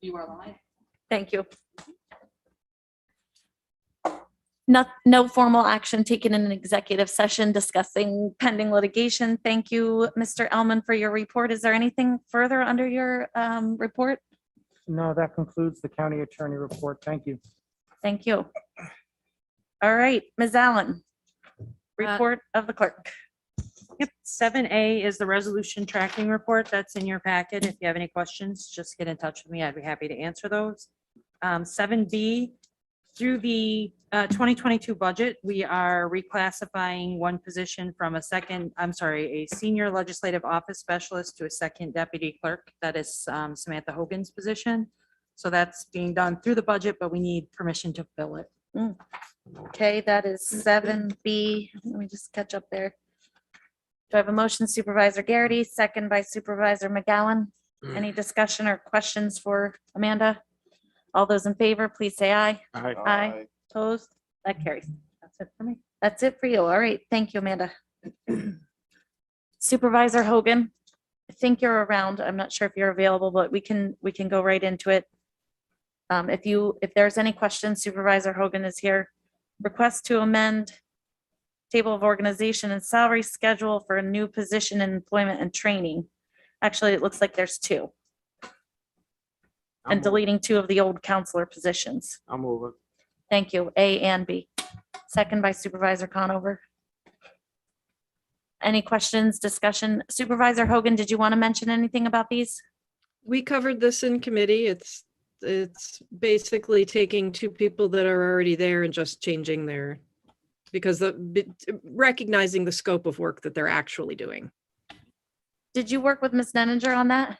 You are live. Thank you. No formal action taken in an executive session discussing pending litigation. Thank you, Mr. Elman, for your report. Is there anything further under your report? No, that concludes the county attorney report. Thank you. Thank you. All right, Ms. Allen, report of the clerk. Yep, 7A is the resolution tracking report that's in your packet. If you have any questions, just get in touch with me. I'd be happy to answer those. 7B, through the 2022 budget, we are reclassifying one position from a senior legislative office specialist to a second deputy clerk. That is Samantha Hogan's position. So that's being done through the budget, but we need permission to fill it. Okay, that is 7B. Let me just catch up there. Do I have a motion, Supervisor Garrity, second by Supervisor McGowan? Any discussion or questions for Amanda? All those in favor, please say aye. Aye. Opposed? That carries. That's it for me. That's it for you. All right. Thank you, Amanda. Supervisor Hogan, I think you're around. I'm not sure if you're available, but we can go right into it. If there's any questions, Supervisor Hogan is here. Request to amend table of organization and salary schedule for a new position in employment and training. Actually, it looks like there's two. And deleting two of the old counselor positions. I'll move it. Thank you. A and B. Second by Supervisor Conover. Any questions, discussion? Supervisor Hogan, did you want to mention anything about these? We covered this in committee. It's basically taking two people that are already there and just changing their, because recognizing the scope of work that they're actually doing. Did you work with Ms. Nenninger on that?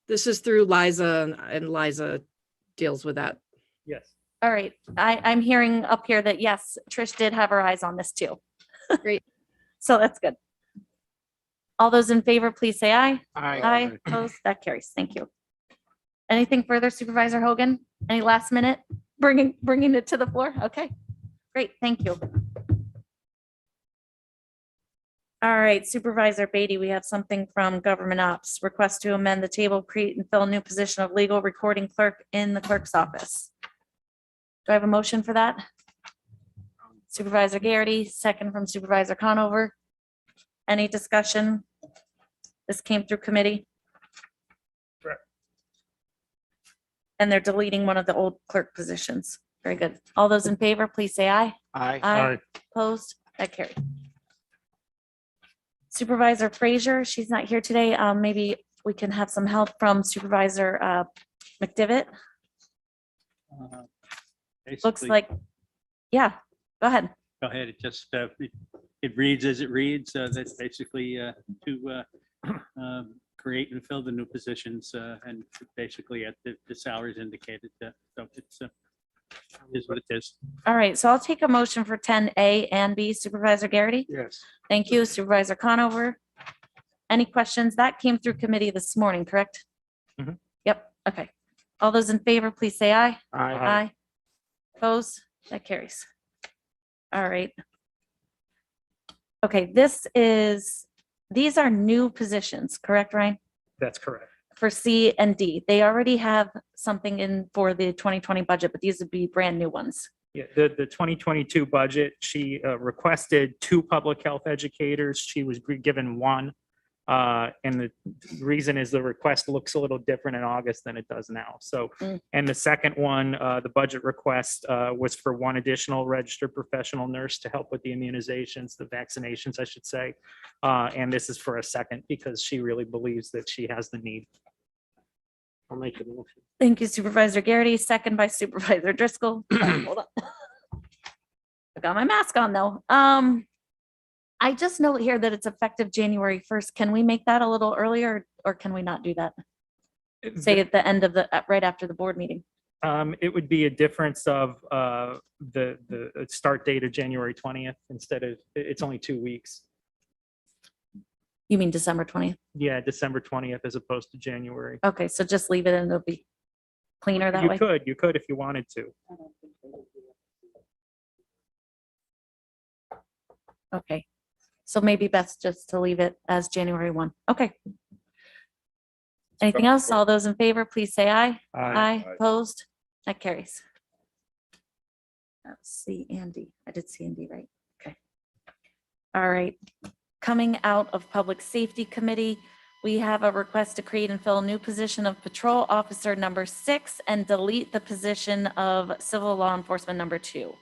This is through Liza, and Liza deals with that. Yes. All right. I'm hearing up here that yes, Trish did have her eyes on this too. Great. So that's good. All those in favor, please say aye. Aye. Aye. Opposed? That carries. Thank you. Anything further, Supervisor Hogan? Any last minute bringing it to the floor? Okay, great. Thank you. All right, Supervisor Beatty, we have something from Government Ops. Request to amend the table, create and fill a new position of legal recording clerk in the clerk's office. Do I have a motion for that? Supervisor Garrity, second from Supervisor Conover. Any discussion? This came through committee. Correct. And they're deleting one of the old clerk positions. Very good. All those in favor, please say aye. Aye. Opposed? That carried. Supervisor Frazier, she's not here today. Maybe we can have some help from Supervisor McDevitt. Looks Basically, like, yeah, go ahead. go ahead. It just, it reads as it reads. That's basically to create and fill the new positions and basically at the salaries indicated. So it's is what it is. All right, so I'll take a motion for 10A and B. Supervisor Garrity. Yes. Thank you. Supervisor Conover. Any questions? That came through committee this morning, correct? Mhm. Yep, okay. All those in favor, please say aye. Aye. Aye. Opposed? That carries. All right. Okay, these are new positions, correct, Ryan? That's correct. For C and D. They already have something in for the 2020 budget, but these would be brand new ones. Yeah, the 2022 budget, she requested 2 public health educators. She was given 1. And the reason is the request looks a little different in August than it does now. So, and the second one, the budget request was for 1 additional registered professional nurse to help with the immunizations, the vaccinations, I should say. And this is for a second because she really believes that she has the need. I'll make the motion. Thank you, Supervisor Garrity, second by Supervisor Driscoll. Hold on. I got my mask on though. I just note here that it's effective January 1st. Can we make that a little earlier or can we not do that? Say at the end of right after the board meeting. It would be a difference of the start date of January 20th instead of, it's only 2 weeks. You mean December 20th? Yeah, December 20th as opposed to January. Okay, so just leave it and it'll be cleaner that way. You could if you wanted to. Okay, so maybe best just to leave it as January 1. Okay. Anything else? All those in favor, please say aye. Aye. Opposed? That carries. Let's see, Andy. I did see Andy, right? Okay. All right. Coming out of Public Safety Committee, we have a request to create and fill a new position of Patrol Officer number 6 and delete the position of Civil Law Enforcement number 2.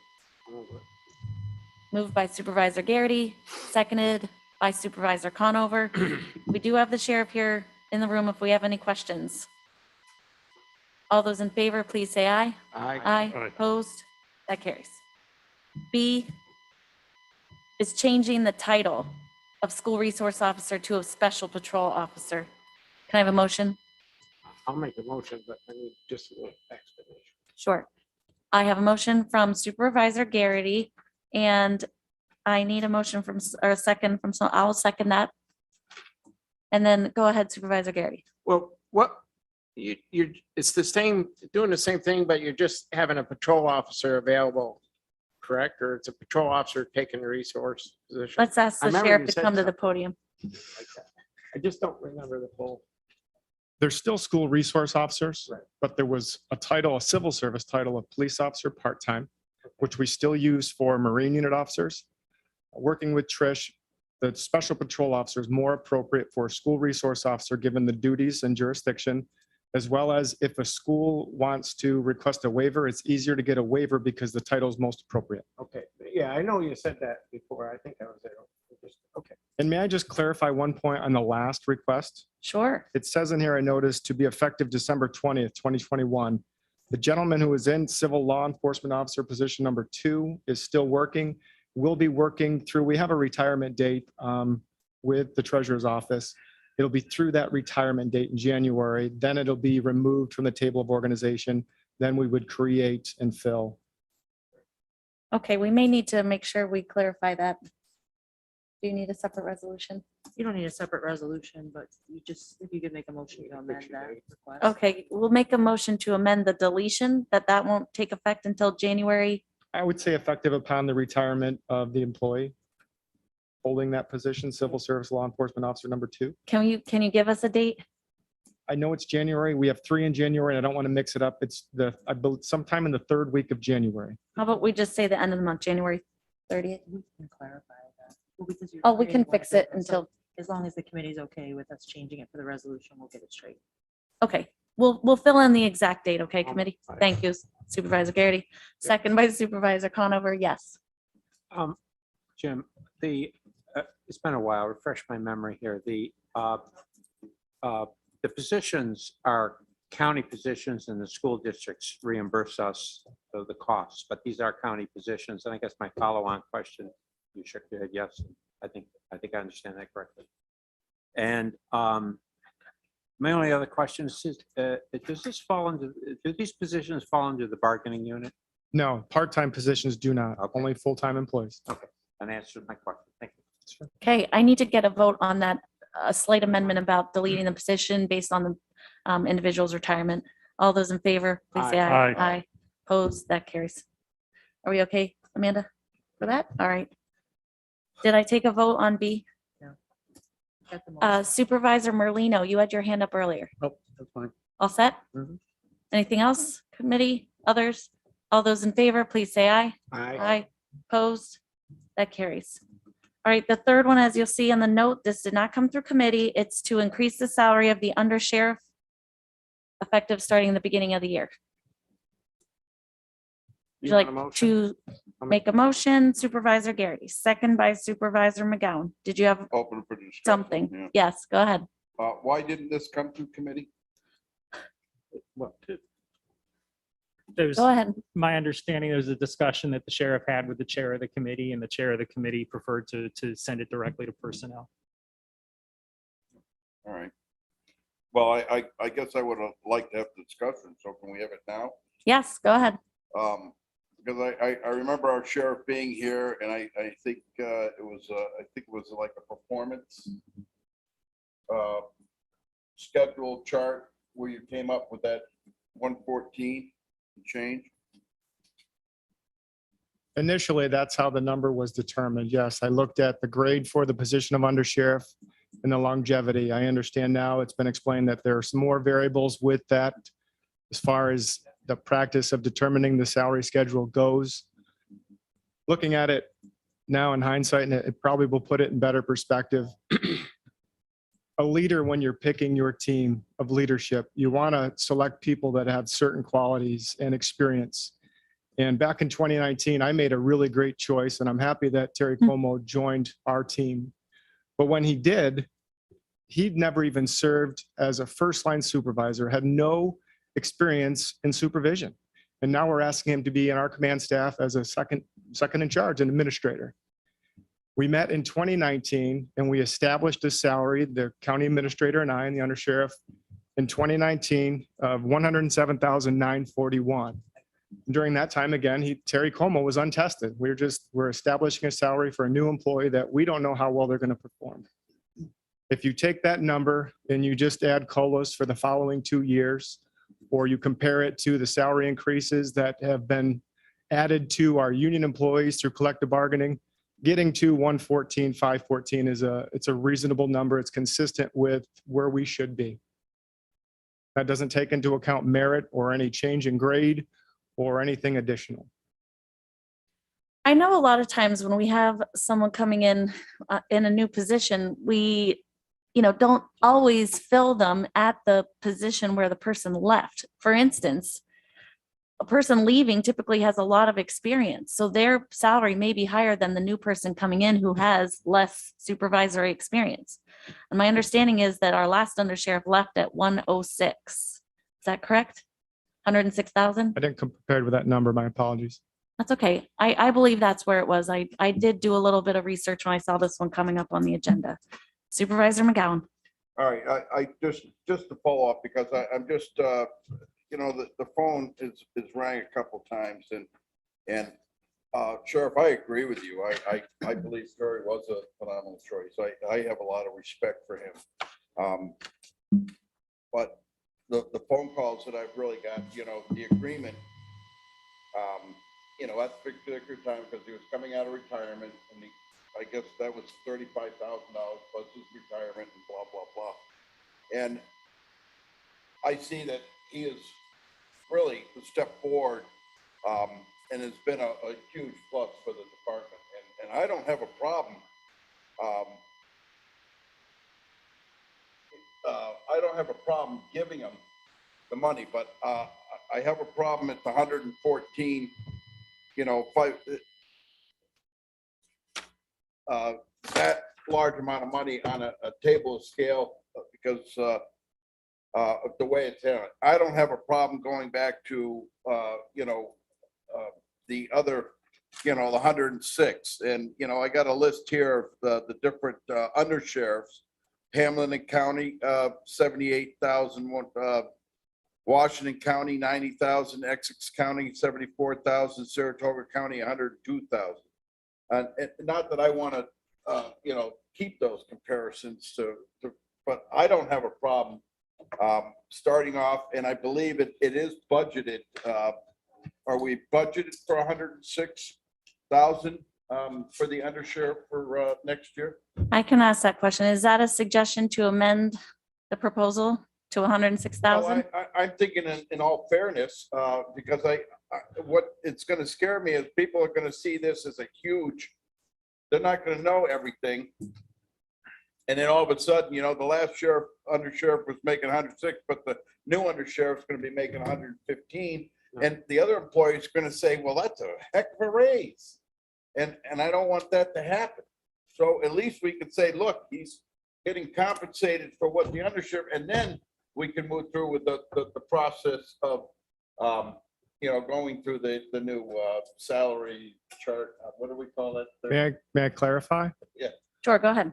Moved by Supervisor Garrity, seconded by Supervisor Conover. We do have the sheriff here in the room if we have any questions. All those in favor, please say aye. Aye. Opposed? That carries. B is changing the title of School Resource Officer to a Special Patrol Officer. Can I have a motion? I'll make a motion, but I need just a little explanation. Sure. I have a motion from Supervisor Garrity, and I need a motion from, or a second from, so I'll second that. And then go ahead, Supervisor Garrity. Well, it's the same, doing the same thing, but you're just having a patrol officer available, correct? Or it's a patrol officer taking the resource position? Let's ask I the remember sheriff you to said come to the something podium. like that. I just don't remember the full. They're still school resource officers, Right. but there was a title, a civil service title of police officer part-time, which we still use for Marine unit officers. Working with Trish, the special patrol officer is more appropriate for a school resource officer, given the duties and jurisdiction, as well as if a school wants to request a waiver, it's easier to get a waiver because the title is most appropriate. Okay, yeah, I know you said that before. I think I was there. Okay. And may I just clarify one point on the last request? Sure. It says in here, I noticed, to be effective December 20th, 2021. The gentleman who is in civil law enforcement officer position number 2 is still working. Will be working through, we have a retirement date with the treasurer's office. It'll be through that retirement date in January. Then it'll be removed from the table of organization. Then we would create and fill. Okay, we may need to make sure we clarify that. Do you need a separate resolution? You don't need a separate resolution, but you just, if you could make a motion to amend that request. Okay, we'll make a motion to amend the deletion, that won't take effect until January. I would say effective upon the retirement of the employee holding that position, civil service law enforcement officer number 2. Can you give us a date? I know it's January. We have 3 in January, and I don't want to mix it up. It's I believe sometime in the 3rd week of January. How about we just say the end of the month, January 30th? We can clarify that. Well, because you're Oh, we can creating fix one, it so until, as long as the committee's okay with us changing it for the resolution, we'll get it straight. okay, we'll fill in the exact date, okay, Oh, committee? fine. Thank you, Supervisor Garrity. Second by Supervisor Conover, yes. Jim, it's been a while, refresh my memory here. The positions are county positions and the school districts reimburse us of the costs, but these are county positions. And I guess my follow-on question, you shook your head yes. I think I understand that correctly. And my only other question is, does this fall into, do these positions fall under the bargaining unit? No, part-time positions do not, Okay. only full-time employees. That answered my question. Thank you. Okay, I need to get a vote on that, a slight amendment about deleting the position based on the individual's retirement. All those in favor, please say aye. Aye. Aye. Opposed, that carries. Are we okay, Amanda, for that? All right. Did I take a vote on B? Got the motion. Supervisor Merlino, you had your hand up earlier. Oh, that's fine. All set? Mhm. Anything else, committee, others? All those in favor, please say aye. Aye. Opposed? That carries. All right, the third one, as you'll see on the note, this did not come through committee. It's to increase the salary of the undersheriff effective starting the beginning of the year. Would you want a like motion? to make a motion? Supervisor Garrity, second by Supervisor McGowan. Did you have Open for discussion. something? yeah. Yes, go ahead. Why didn't this come to committee? Well, There's, Go ahead. my understanding, there's a discussion that the sheriff had with the chair of the committee, and the chair of the committee preferred to send it directly to personnel. All right. Well, I guess I would have liked to have the discussion, so can we have it now? Yes, go ahead. Because I remember our sheriff being here, and I think it was like a performance schedule chart where you came up with that 114 change. Initially, that's how the number was determined. Yes, I looked at the grade for the position of undersheriff and the longevity. I understand now, it's been explained that there are some more variables with that as far as the practice of determining the salary schedule goes. Looking at it now in hindsight, and it probably will put it in better perspective. A leader, when you're picking your team of leadership, you want to select people that have certain qualities and experience. And back in 2019, I made a really great choice, and I'm happy that Terry Como joined our team. But when he did, he'd never even served as a first-line supervisor, had no experience in supervision. And now we're asking him to be in our command staff as a second in charge, an administrator. We met in 2019 and we established a salary, the county administrator and I and the undersheriff, in 2019 of $107,941. During that time, again, Terry Como was untested. We're establishing a salary for a new employee that we don't know how well they're going to perform. If you take that number and you just add COLAs for the following 2 years, or you compare it to the salary increases that have been added to our union employees through collective bargaining, getting to 114,514 it's a reasonable number. It's consistent with where we should be. That doesn't take into account merit or any change in grade or anything additional. I know a lot of times when we have someone coming in a new position, we, don't always fill them at the position where the person left. For instance, a person leaving typically has a lot of experience, so their salary may be higher than the new person coming in who has less supervisory experience. And my understanding is that our last undersheriff left at 106. Is that correct? 106,000? I didn't come prepared with that number. My apologies. That's okay. I believe that's where it was. I did do a little bit of research when I saw this one coming up on the agenda. Supervisor McGowan. All right, I just to follow up, because I'm just, the phone is rang a couple times, and Sheriff, I agree with you. I believe Terry was a phenomenal choice. I have a lot of respect for him. But the phone calls that I've really got, the agreement, at the particular time, because he was coming out of retirement, and I guess that was $35,000 plus his retirement and blah, blah, blah. And I see that he is really a step forward, and has been a huge plus for the department. And I don't have a problem. I don't have a problem giving him the money, but I have a problem at the 114, that large amount of money on a table of scale, because of the way it's handled. I don't have a problem going back to, the other, the 106. And, I got a list here of the different undersheriffs. Hamilton County, 78,000, Washington County, 90,000, Essex County, 74,000, Saratoga County, 102,000. And not that I want to, keep those comparisons but I don't have a problem starting off, and I believe it is budgeted. Are we budgeted for 106,000 for the undersheriff for next year? I can ask that question. Is that a suggestion to amend the proposal to 106,000? I'm thinking in all fairness, because what it's going to scare me is people are going to see this as a huge, they're not going to know everything. And then all of a sudden, the last undersheriff was making 106, but the new undersheriff's going to be making 115. And the other employees are going to say, well, that's a heck of a raise. And I don't want that to happen. So at least we could say, look, he's getting compensated for what the undersheriff, and then we can move through with the process of, going through the new salary chart. What do we call it? May I clarify? Sure, go ahead.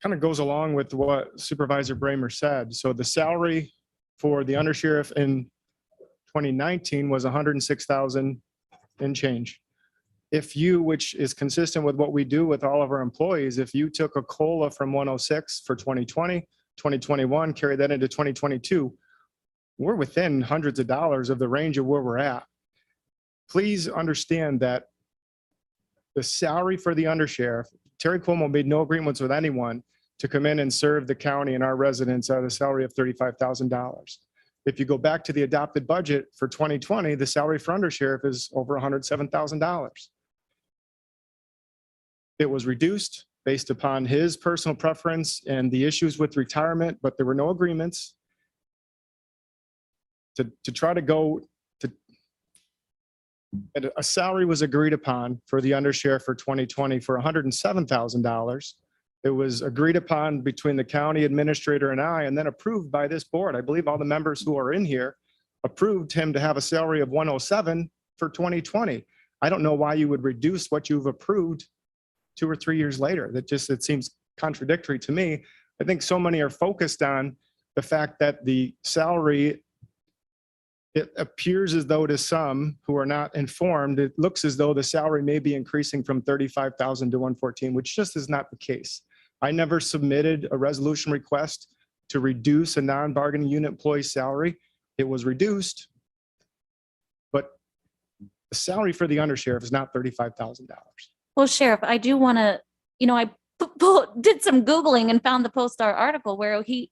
Kind of goes along with what Supervisor Bramer said. So the salary for the undersheriff in 2019 was 106,000 and change. If you, which is consistent with what we do with all of our employees, if you took a COLA from 106 for 2020, 2021, carry that into 2022, we're within hundreds of dollars of the range of where we're at. Please understand that the salary for the undersheriff Terry Cuomo made no agreements with anyone to come in and serve the county and our residents at a salary of $35,000. If you go back to the adopted budget for 2020, the salary for undersheriff is over $107,000. It was reduced based upon his personal preference and the issues with retirement, but there were no agreements to try to go to. And a salary was agreed upon for the undersheriff for 2020 for $107,000. It was agreed upon between the county administrator and I, and then approved by this board. I believe all the members who are in here approved him to have a salary of 107 for 2020. I don't know why you would reduce what you've approved 2 or 3 years later. It seems contradictory to me. I think so many are focused on the fact that the salary, it appears as though to some who are not informed, it looks as though the salary may be increasing from 35,000 to 114, which just is not the case. I never submitted a resolution request to reduce a non-bargaining unit employee's salary. It was reduced, but the salary for the undersheriff is not $35,000. Well, Sheriff, I do want to, I did some Googling and found the Post-Star article where the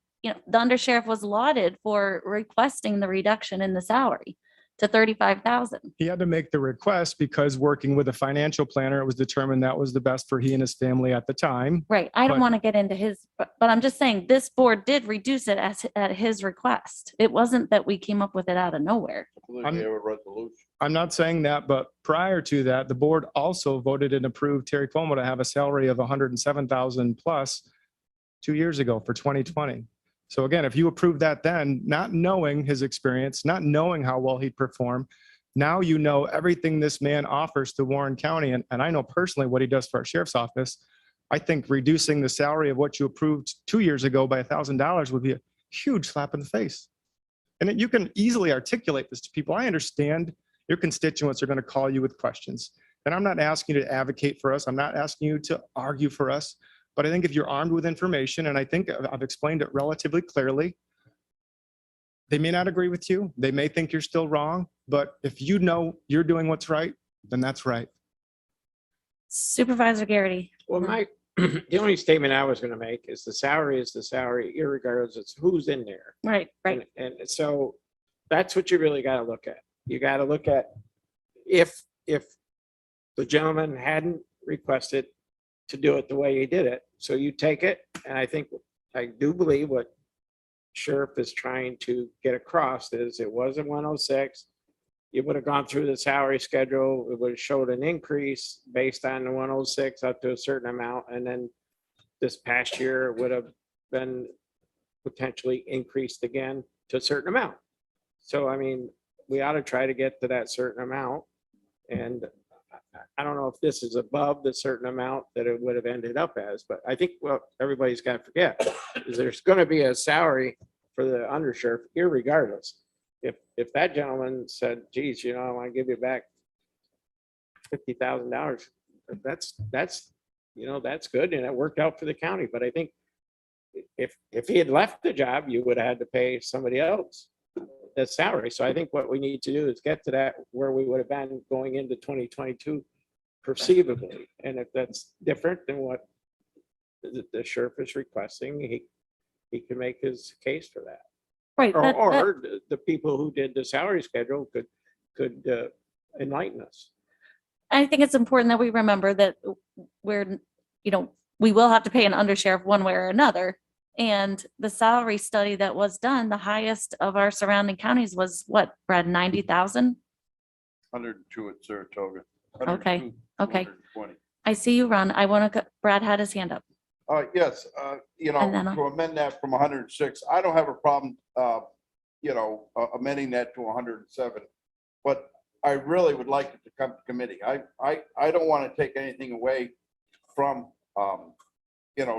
undersheriff was lauded for requesting the reduction in the salary to 35,000. He had to make the request because working with a financial planner, it was determined that was the best for he and his family at the time. Right. I don't But- want to get into his, but I'm just saying this board did reduce it at his request. It wasn't that we came up with it out of nowhere. We have a resolution. I'm not saying that, but prior to that, the board also voted and approved Terry Cuomo to have a salary of 107,000 plus 2 years ago for 2020. So again, if you approve that then, not knowing his experience, not knowing how well he'd perform, now you know everything this man offers to Warren County. And I know personally what he does for our sheriff's office. I think reducing the salary of what you approved 2 years ago by $1,000 would be a huge slap in the face. And you can easily articulate this to people. I understand your constituents are going to call you with questions. And I'm not asking you to advocate for us. I'm not asking you to argue for us. But I think if you're armed with information, and I think I've explained it relatively clearly, they may not agree with you. They may think you're still wrong. But if you know you're doing what's right, then that's right. Supervisor Garrity. Well, the only statement I was going to make is the salary is the salary, irregardless of who's in there. Right. And so that's what you really got to look at. You got to look at if the gentleman hadn't requested to do it the way he did it. So you take it, and I do believe what Sheriff is trying to get across is it wasn't 106. You would have gone through the salary schedule. It would have showed an increase based on the 106 up to a certain amount. And then this past year would have been potentially increased again to a certain amount. So, I mean, we ought to try to get to that certain amount. And I don't know if this is above the certain amount that it would have ended up as, but I think what everybody's got to forget is there's going to be a salary for the undersheriff irregardless. If that gentleman said, geez, I want to give you back $50,000, that's good. And it worked out for the county. But I think if he had left the job, you would have had to pay somebody else the salary. So I think what we need to do is get to that where we would have been going into 2022 perceivably. And if that's different than what the sheriff is requesting, he can make his case for that. Right. Or the people who did the salary schedule could enlighten us. I think it's important that we remember that we will have to pay an undersheriff one way or another. And the salary study that was done, the highest of our surrounding counties was what, Brad, 90,000? 102 at Saratoga. Okay, 102, okay. 220. I see you, Ron. Brad had his hand up. Yes, And then, to amend that from 106, I don't have a problem, amending that to 107. But I really would like it to come to committee. I don't want to take anything away from,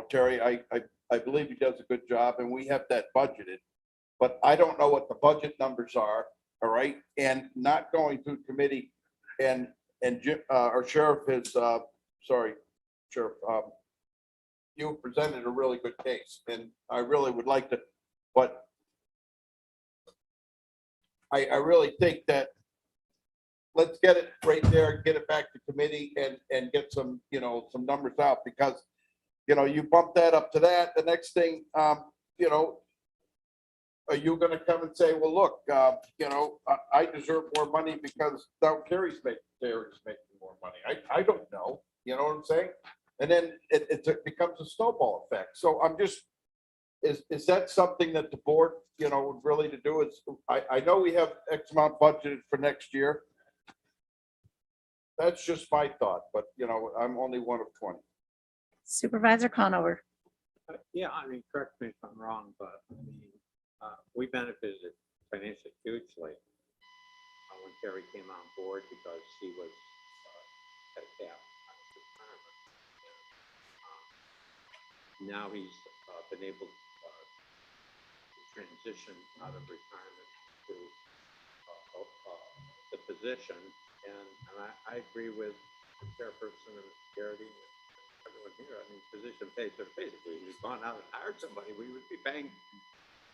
Terry. I believe he does a good job and we have that budgeted. But I don't know what the budget numbers are, all right? And not going through committee and Jim, our sheriff is, Sheriff, you presented a really good case and I really would like to, but I really think that let's get it right there, get it back to committee and get some, some numbers out because, you bump that up to that, the next thing, are you gonna come and say, well, look, I deserve more money because now Terry's making more money. I don't know, you know what I'm saying? And then it becomes a snowball effect. So I'm just, is that something that the board, would really to do is, I know we have X amount budgeted for next year. That's just my thought, but I'm only one of 20. Supervisor Conover. Yeah, I mean, correct me if I'm wrong, but I mean, we benefited financially hugely when Terry came on board because he was at a cap on his retirement. Now he's been able to transition out of retirement to the position, and I agree with the chairperson and Garrity and everyone here. I mean, position pays, so basically, if we've gone out and hired somebody, we would be paying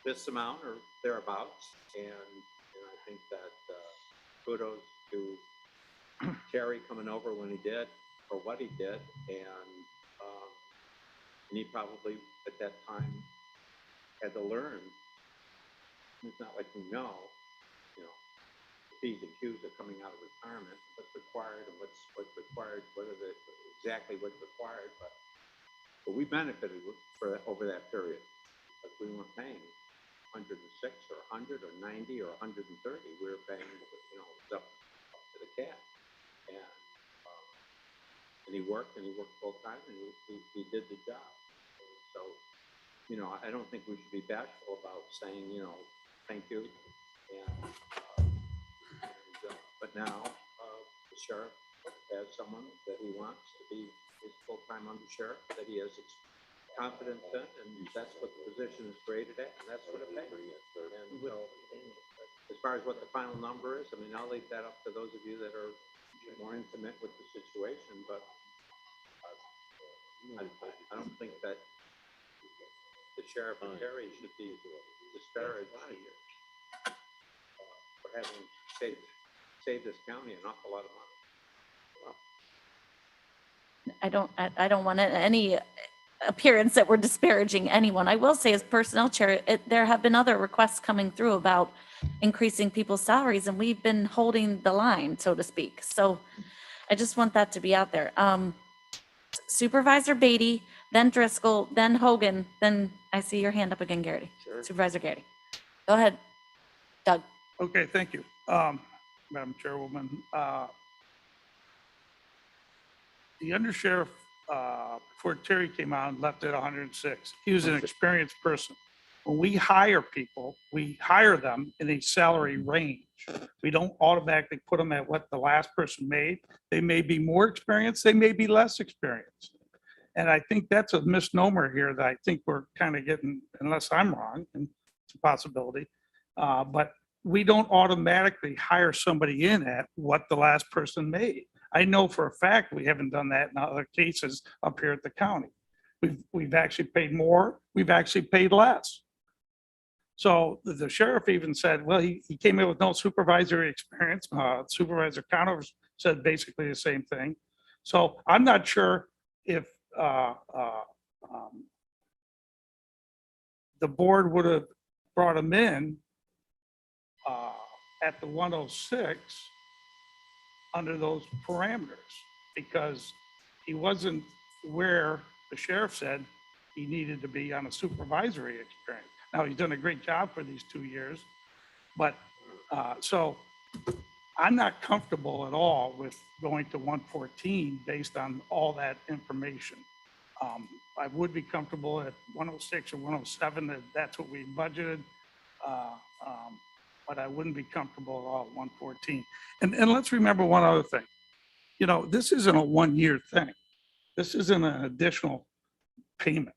this amount or thereabouts, and I think that kudos to Terry coming over when he did, or what he did, and he probably at that time had to learn. It's not like we know, the P's and Q's are coming out of retirement, what's required and what's required, exactly what's required, but we benefited over that period because we weren't paying 106 or 100 or 90 or 130. We were paying, up to the cap, and he worked full time, and he did the job. So, I don't think we should be bashful about saying, thank you. But now the sheriff has someone that he wants to be his full-time undersheriff, that he has confidence in, and that's what the position is graded at, and that's what it pays. And so, as far as what the final number is, I mean, I'll leave that up to those of you that are more intimate with the situation, but I don't think that the sheriff and Terry should be disparaged for having saved this county an awful lot of money. I don't want any appearance that we're disparaging anyone. I will say as personnel chair, there have been other requests coming through about increasing people's salaries, and we've been holding the line, so to speak. So I just want that to be out there. Supervisor Beatty, then Driscoll, then Hogan, then I see your hand up again, Garrity. Sure. Supervisor Garrity. Go ahead, Doug. Okay, thank you. Madam Chairwoman, the undersheriff, before Terry came on, left at 106. He was an experienced person. When we hire people, we hire them in a salary range. We don't automatically put them at what the last person made. They may be more experienced, they may be less experienced. And I think that's a misnomer here that I think we're kind of getting, unless I'm wrong, and it's a possibility. But we don't automatically hire somebody in at what the last person made. I know for a fact we haven't done that in other cases up here at the county. We've actually paid more, we've actually paid less. So the sheriff even said, well, he came in with no supervisory experience. Supervisor Conover said basically the same thing. So I'm not sure if the board would have brought him in at the 106 under those parameters, because he wasn't where the sheriff said he needed to be on a supervisory experience. Now, he's done a great job for these 2 years, but so I'm not comfortable at all with going to 114 based on all that information. I would be comfortable at 106 or 107, that's what we budgeted. But I wouldn't be comfortable at all at 114. And let's remember one other thing. This isn't a 1-year thing. This isn't an additional payment.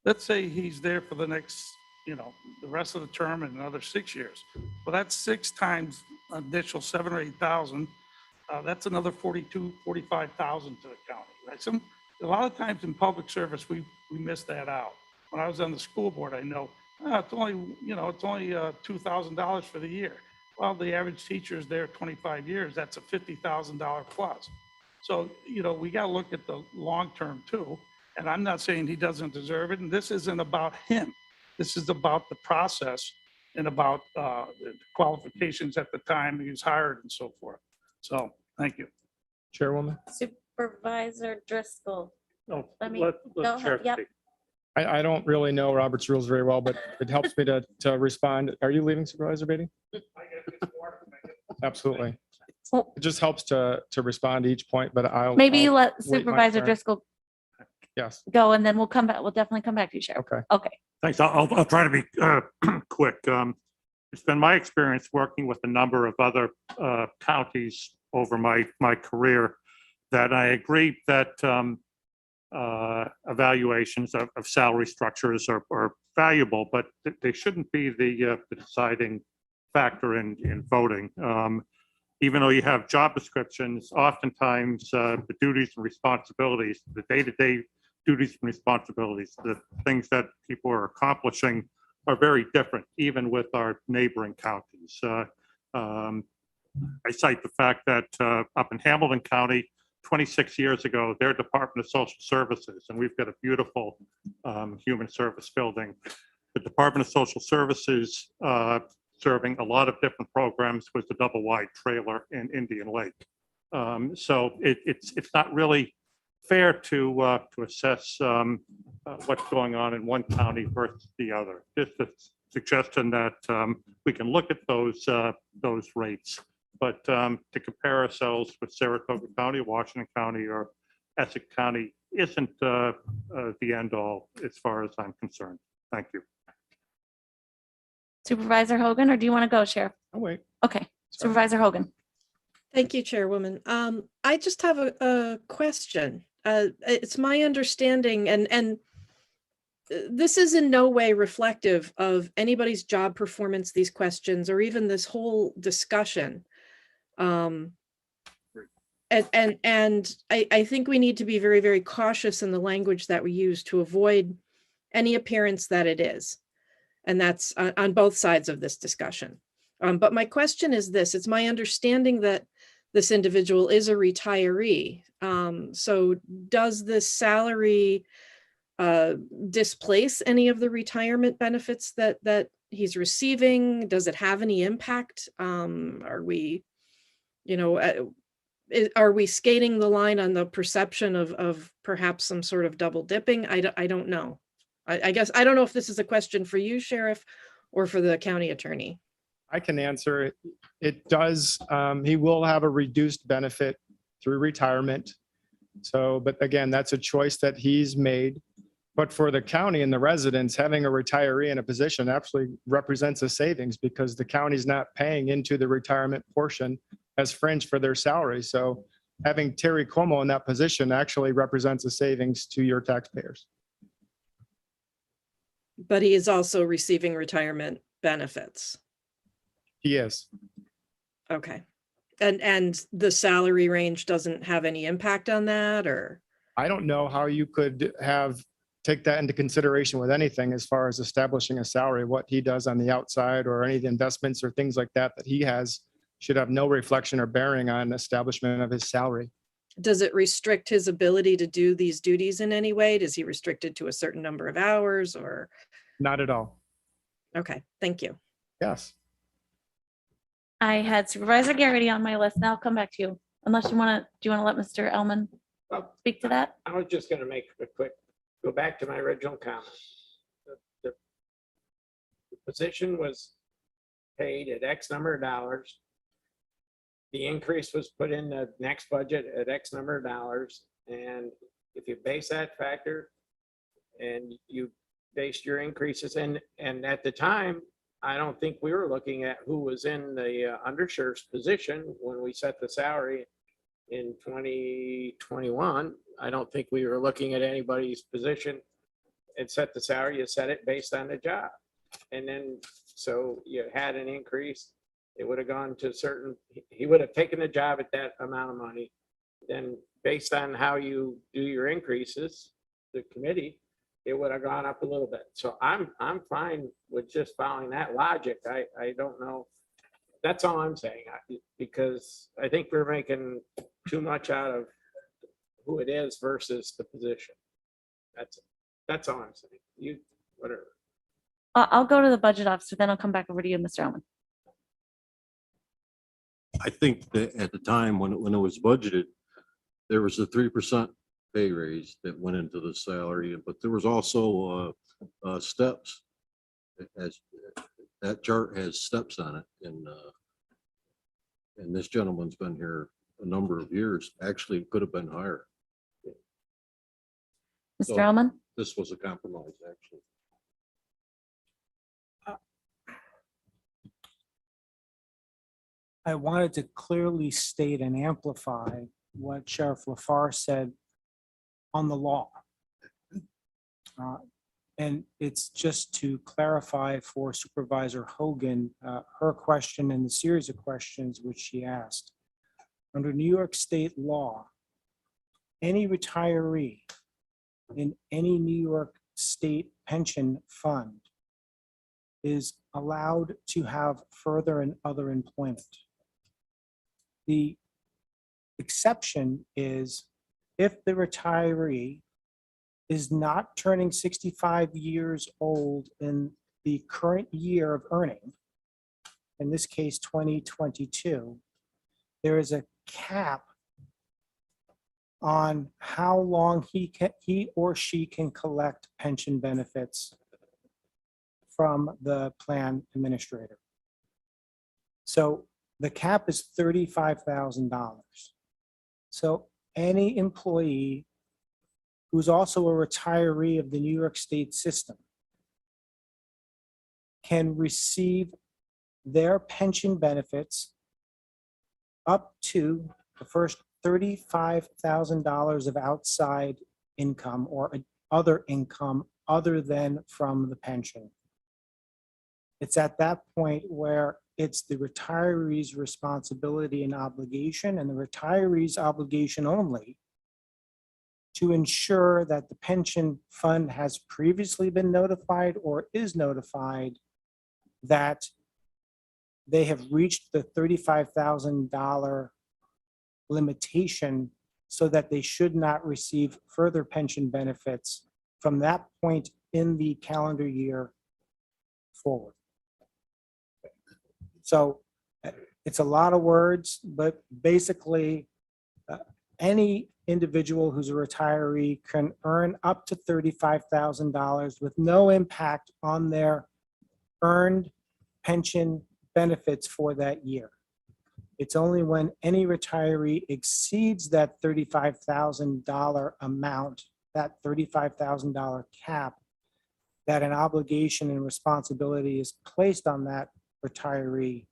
Let's say he's there for the next, the rest of the term and another 6 years. Well, that's 6 times additional 7 or 8,000. That's another 42, 45,000 to the county. Right? A lot of times in public service, we miss that out. When I was on the school board, I know it's only $2,000 for the year. Well, the average teacher is there 25 years. That's a $50,000 plus. So, we got to look at the long term too. And I'm not saying he doesn't deserve it. And this isn't about him. This is about the process and about the qualifications at the time he was hired and so forth. So, thank you. Chairwoman. Supervisor Driscoll. No, Let me- let go ahead, Sheriff yep. speak. I don't really know Robert's rules very well, but it helps me to respond. Are you leaving, Supervisor Beatty? Absolutely. Well, It just helps to respond to each point, but Maybe you I'll let wait my Supervisor turn. Driscoll Yes, go and then we'll come back. We'll definitely come back to you, Sheriff. okay. Okay. Thanks. I'll try to be quick. It's been my experience working with a number of other counties over my career that I agree that evaluations of salary structures are valuable, but they shouldn't be the deciding factor in voting. Even though you have job descriptions, oftentimes the duties and responsibilities, the day-to-day duties and responsibilities, the things that people are accomplishing are very different, even with our neighboring counties. I cite the fact that up in Hamilton County, 26 years ago, their Department of Social Services, and we've got a beautiful human service building. The Department of Social Services serving a lot of different programs was the double wide trailer in Indian Lake. So it's not really fair to assess what's going on in one county versus the other. Just a suggestion that we can look at those rates, but to compare ourselves with Saratoga County, Washington County, or Essex County isn't the end all as far as I'm concerned. Thank you. Supervisor Hogan, or do you want to go, Sheriff? I'll wait. Okay. Supervisor Hogan. Thank you, Chairwoman. I just have a question. It's my understanding, and this is in no way reflective of anybody's job performance, these questions, or even this whole discussion. And I think we need to be very, very cautious in the language that we use to avoid any appearance that it is. And that's on both sides of this discussion. But my question is this: it's my understanding that this individual is a retiree. So does this salary displace any of the retirement benefits that he's receiving? Does it have any impact? Are we, are we skating the line on the perception of perhaps some sort of double dipping? I don't know. I guess I don't know if this is a question for you, Sheriff, or for the county attorney. I can answer it. It does, he will have a reduced benefit through retirement. So, but again, that's a choice that he's made. But for the county and the residents, having a retiree in a position actually represents a savings because the county's not paying into the retirement portion as fringe for their salary. So having Terry Como in that position actually represents a savings to your taxpayers. But he is also receiving retirement benefits. He is. Okay. And the salary range doesn't have any impact on that, or? I don't know how you could take that into consideration with anything as far as establishing a salary. What he does on the outside or any of the investments or things like that he has should have no reflection or bearing on establishment of his salary. Does it restrict his ability to do these duties in any way? Does he restrict it to a certain number of hours or? Not at all. Okay, thank you. Yes. I had Supervisor Garrity on my list. Now I'll come back to you. Unless you want to, do you want to let Mr. Elman speak to that? I was just going to make a quick, go back to my original comment. The position was paid at X number of dollars. The increase was put in the next budget at X number of dollars. And if you base that factor and you based your increases and at the time, I don't think we were looking at who was in the undersheriff's position when we set the salary in 2021. I don't think we were looking at anybody's position and set the salary. You set it based on the job. And then, so you had an increase. It would have gone to certain, he would have taken the job at that amount of money. Then based on how you do your increases, the committee, it would have gone up a little bit. So I'm fine with just following that logic. I don't know That's all I'm saying, because I think we're making too much out of who it is versus the position. That's all I'm saying. You, whatever. I'll go to the budget officer, then I'll come back over to you, Mr. Allen. I think that at the time when it was budgeted, there was a 3% pay raise that went into the salary, but there was also steps. As that chart has steps on it, and this gentleman's been here a number of years. Actually, it could have been higher. Mr. So- Allen? This was a compromise, actually. I wanted to clearly state and amplify what Sheriff LaFar said on the law. And it's just to clarify for Supervisor Hogan, her question and the series of questions which she asked. Under New York State law, any retiree in any New York State pension fund is allowed to have further and other employment. The exception is if the retiree is not turning 65 years old in the current year of earning, in this case 2022, there is a cap on how long he or she can collect pension benefits from the plan administrator. So the cap is $35,000. So any employee who's also a retiree of the New York State system can receive their pension benefits up to the first $35,000 of outside income or other income other than from the pension. It's at that point where it's the retiree's responsibility and obligation, and the retiree's obligation only, to ensure that the pension fund has previously been notified or is notified that they have reached the $35,000 limitation so that they should not receive further pension benefits from that point in the calendar year forward. So it's a lot of words, but basically any individual who's a retiree can earn up to $35,000 with no impact on their earned pension benefits for that year. It's only when any retiree exceeds that $35,000 amount, that $35,000 cap, that an obligation and responsibility is placed on that retiree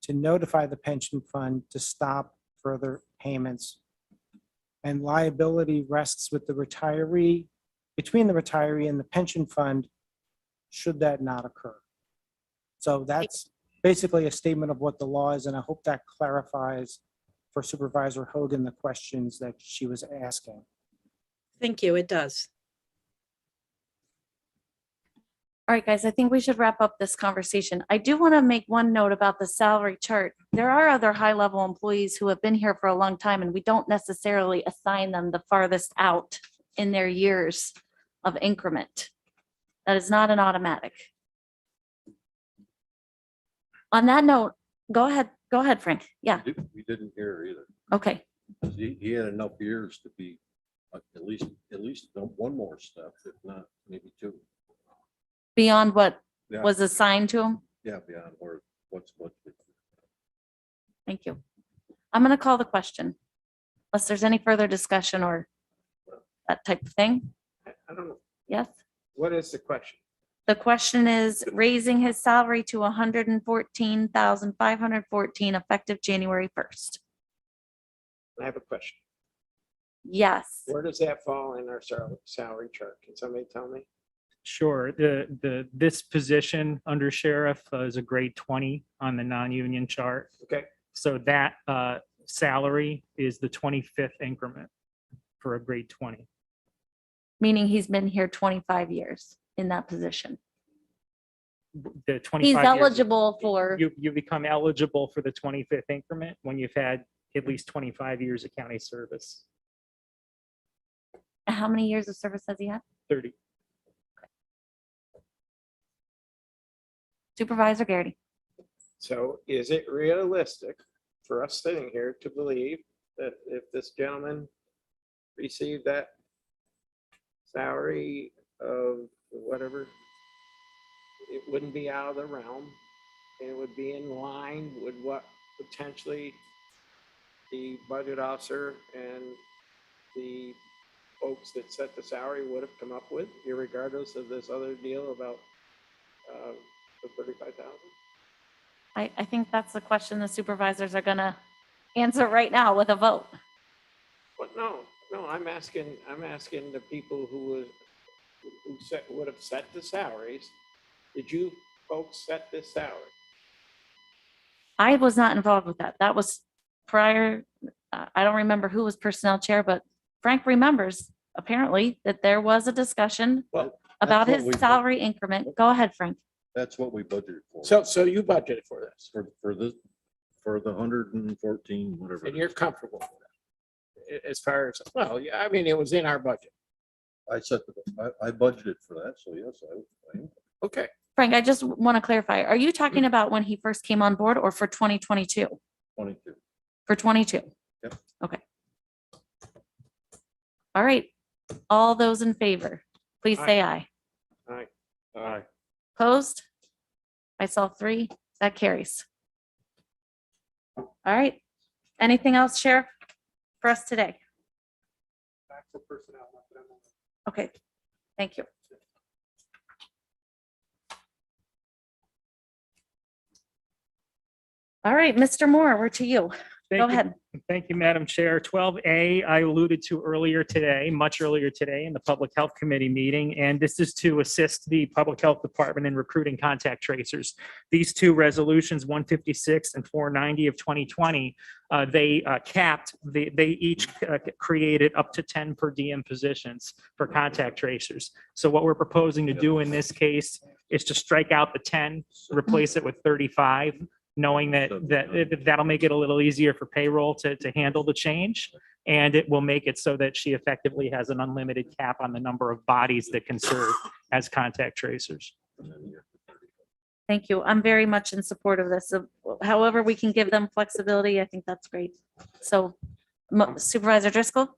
to notify the pension fund to stop further payments. And liability rests with the retiree, between the retiree and the pension fund, should that not occur. So that's basically a statement of what the law is, and I hope that clarifies for Supervisor Hogan the questions that she was asking. Thank you. It does. All right, guys, I think we should wrap up this conversation. I do want to make one note about the salary chart. There are other high-level employees who have been here for a long time, and we don't necessarily assign them the farthest out in their years of increment. That is not an automatic. On that note, go ahead, Frank. Yeah, We didn't hear either. okay. He had enough years to be at least one more step, if not maybe two. Beyond what Yeah. was assigned to him? Yeah, beyond what's. Thank you. I'm going to call the question. Unless there's any further discussion or that type of thing. I don't know. Yes? What is the question? The question is raising his salary to $114,514 effective January 1st. I have a question. Yes. Where does that fall in our salary chart? Can somebody tell me? Sure. This position under sheriff is a grade 20 on the non-union chart. Okay. So that salary is the 25th increment for a grade 20. Meaning he's been here 25 years in that position. the 25. He's years- eligible for, You become eligible for the 25th increment when you've had at least 25 years of county service, how many years of service has he had? 30. Supervisor Garrity. So is it realistic for us sitting here to believe that if this gentleman received that salary of whatever, it wouldn't be out of the realm? And it would be in line with what potentially the budget officer and the folks that set the salary would have come up with, irregardless of this other deal about the 35,000? I think that's the question the supervisors are gonna answer right now with a vote. But no, I'm asking the people who would have set the salaries. Did you folks set this salary? I was not involved with that. That was prior, I don't remember who was personnel chair, but Frank remembers apparently that there was a discussion Well, about what his we- salary increment. Go ahead, Frank. That's what we budgeted for. so you budgeted for this, For this, for the 114, whatever. and you're comfortable with that? As far as, well, yeah, I mean, it was in our budget. I set, I budgeted for that, so yes, I am. Okay. Frank, I just want to clarify. Are you talking about when he first came on board or for 2022? 22. For 22? Yep. Okay. All right. All those in favor, please say aye. Aye. Opposed? I saw 3. That carries. All right. Anything else, Sheriff, for us today? Okay, thank you. All right, Mr. Moore, we're to you. Thank Go you. ahead. Thank you, Madam Chair. 12A, I alluded to earlier today, much earlier today in the Public Health Committee meeting, and this is to assist the Public Health Department in recruiting contact tracers. These two resolutions, 156 and 490 of 2020, they capped, they each created up to 10 per diem positions for contact tracers. So what we're proposing to do in this case is to strike out the 10, replace it with 35. Knowing that'll make it a little easier for payroll to handle the change. And it will make it so that she effectively has an unlimited cap on the number of bodies that can serve as contact tracers. Thank you. I'm very much in support of this. However, we can give them flexibility, I think that's great. So Supervisor Driscoll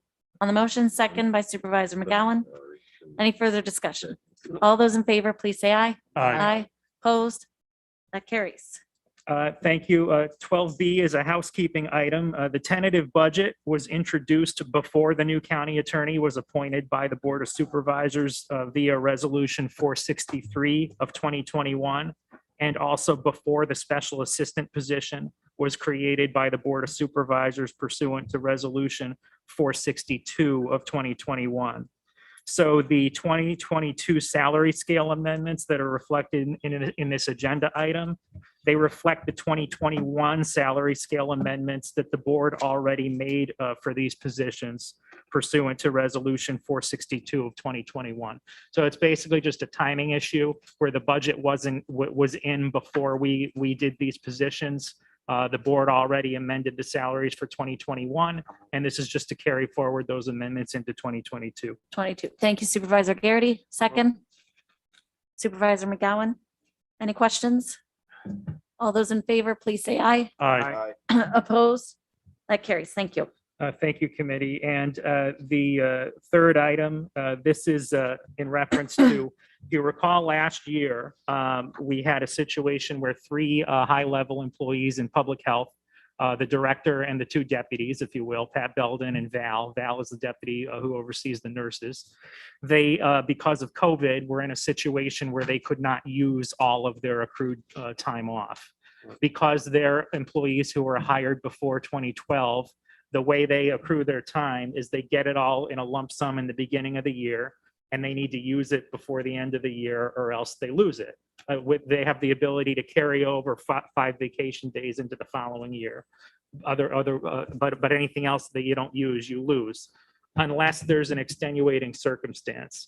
on the motion, second by Supervisor McGowan. Any further discussion? All those in favor, please say aye. Aye. Opposed? That carries. Thank you. 12B is a housekeeping item. The tentative budget was introduced before the new county attorney was appointed by the Board of Supervisors via Resolution 463 of 2021, and also before the special assistant position was created by the Board of Supervisors pursuant to Resolution 462 of 2021. So the 2022 salary scale amendments that are reflected in this agenda item, they reflect the 2021 salary scale amendments that the board already made for these positions pursuant to Resolution 462 of 2021. So it's basically just a timing issue where the budget was in before we did these positions. The board already amended the salaries for 2021, and this is just to carry forward those amendments into 2022. 22. Thank you Supervisor Garrity. Second. Supervisor McGowan. Any questions? All those in favor, please say aye. Aye. Opposed? That carries. Thank you. Thank you, committee. And the third item, this is in reference to, if you recall last year, we had a situation where 3 high-level employees in public health, the director and the 2 deputies, if you will, Pat Belden and Val. Val is the deputy who oversees the nurses. They, because of COVID, were in a situation where they could not use all of their accrued time off. Because they're employees who were hired before 2012, the way they accrue their time is they get it all in a lump sum in the beginning of the year, and they need to use it before the end of the year or else they lose it. They have the ability to carry over 5 vacation days into the following year. But anything else that you don't use, you lose, unless there's an extenuating circumstance.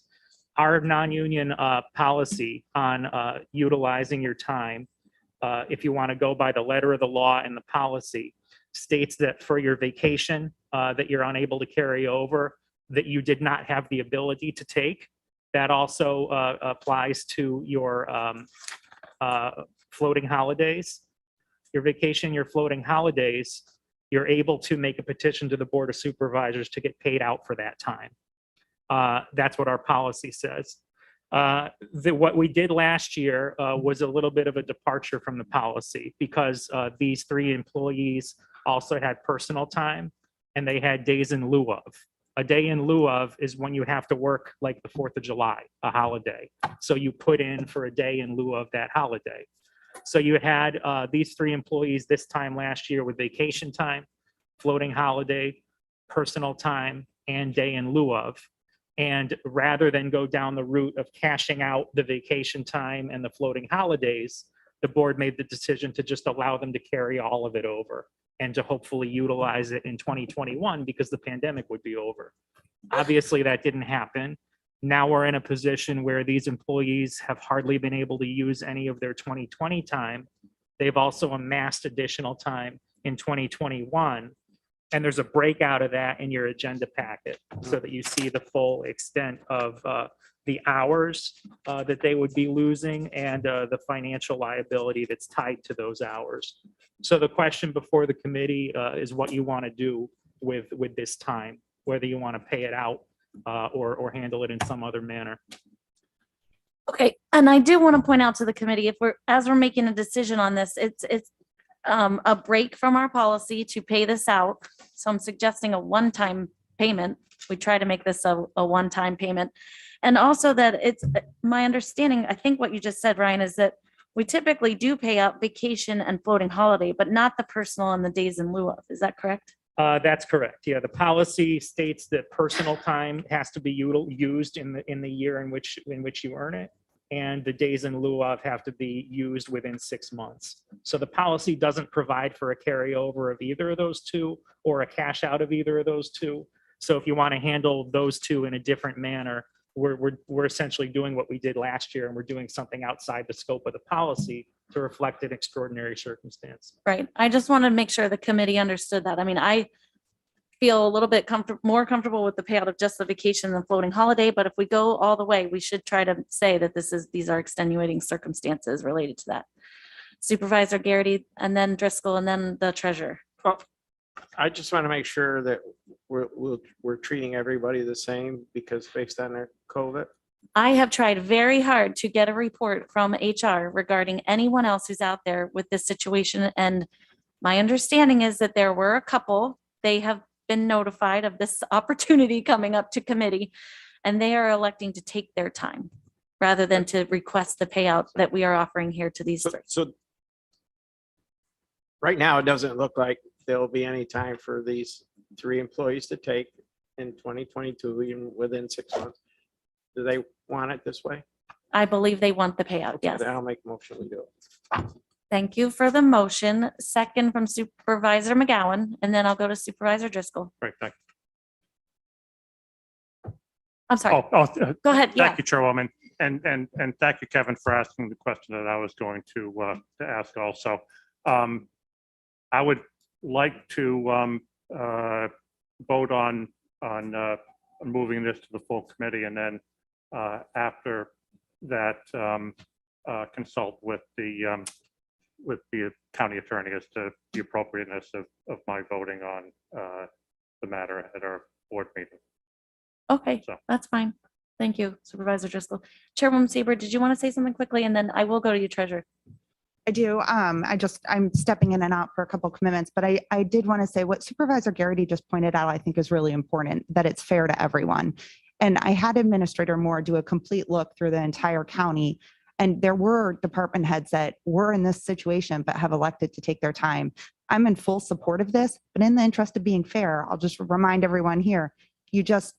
our non-union policy on utilizing your time, if you want to go by the letter of the law and the policy, states that for your vacation that you're unable to carry over, that you did not have the ability to take. That also applies to your floating holidays. Your vacation, your floating holidays, you're able to make a petition to the Board of Supervisors to get paid out for that time. That's what our policy says. What we did last year was a little bit of a departure from the policy because these 3 employees also had personal time and they had days in lieu of. A day in lieu of is when you have to work like the 4th of July, a holiday. So you put in for a day in lieu of that holiday. So you had these 3 employees this time last year with vacation time, floating holiday, personal time, and day in lieu of. And rather than go down the route of cashing out the vacation time and the floating holidays, the board made the decision to just allow them to carry all of it over and to hopefully utilize it in 2021 because the pandemic would be over. Obviously, that didn't happen. Now we're in a position where these employees have hardly been able to use any of their 2020 time. They've also amassed additional time in 2021. And there's a breakout of that in your agenda packet so that you see the full extent of the hours that they would be losing and the financial liability that's tied to those hours. So the question before the committee is what you want to do with this time, whether you want to pay it out or handle it in some other manner. Okay, and I do want to point out to the committee, as we're making a decision on this, it's a break from our policy to pay this out. So I'm suggesting a one-time payment. We try to make this a one-time payment. And also that it's my understanding, I think what you just said, Ryan, is that we typically do pay out vacation and floating holiday, but not the personal and the days in lieu of. Is that correct? That's correct. Yeah, the policy states that personal time has to be used in the year in which you earn it, and the days in lieu of have to be used within 6 months. So the policy doesn't provide for a carryover of either of those two or a cash out of either of those two. So if you want to handle those two in a different manner, we're essentially doing what we did last year, and we're doing something outside the scope of the policy to reflect an extraordinary circumstance. Right. I just want to make sure the committee understood that. I mean, I feel a little bit more comfortable with the payout of just the vacation and the floating holiday, but if we go all the way, we should try to say that these are extenuating circumstances related to that. Supervisor Garrity, and then Driscoll, and then the treasurer. Well, I just want to make sure that we're treating everybody the same because based on their COVID. I have tried very hard to get a report from HR regarding anyone else who's out there with this situation. And my understanding is that there were a couple, they have been notified of this opportunity coming up to committee, and they are electing to take their time rather than to request the payout that we are offering here to these three. So right now, it doesn't look like there'll be any time for these 3 employees to take in 2022, even within 6 months. Do they want it this way? I believe they want the payout, Okay, yes. then I'll make a motion, we do it. Thank you for the motion. Second from Supervisor McGowan, and then I'll go to Supervisor Driscoll. Great, thank I'm sorry. Go ahead. Yeah. Thank you, Chairwoman. And thank you, Kevin, for asking the question that I was going to ask also. I would like to vote on moving this to the full committee, and then after that, consult with the county attorney as to the appropriateness of my voting on the matter at our board meeting. Okay, So. that's fine. Thank you, Supervisor Driscoll. Chairwoman Saber, did you want to say something quickly? And then I will go to you, Treasurer. I do. I'm stepping in and out for a couple of commitments, but I did want to say what Supervisor Garrity just pointed out, I think is really important, that it's fair to everyone. And I had Administrator Moore do a complete look through the entire county. And there were department heads that were in this situation, but have elected to take their time. I'm in full support of this, but in the interest of being fair, I'll just remind everyone here, you just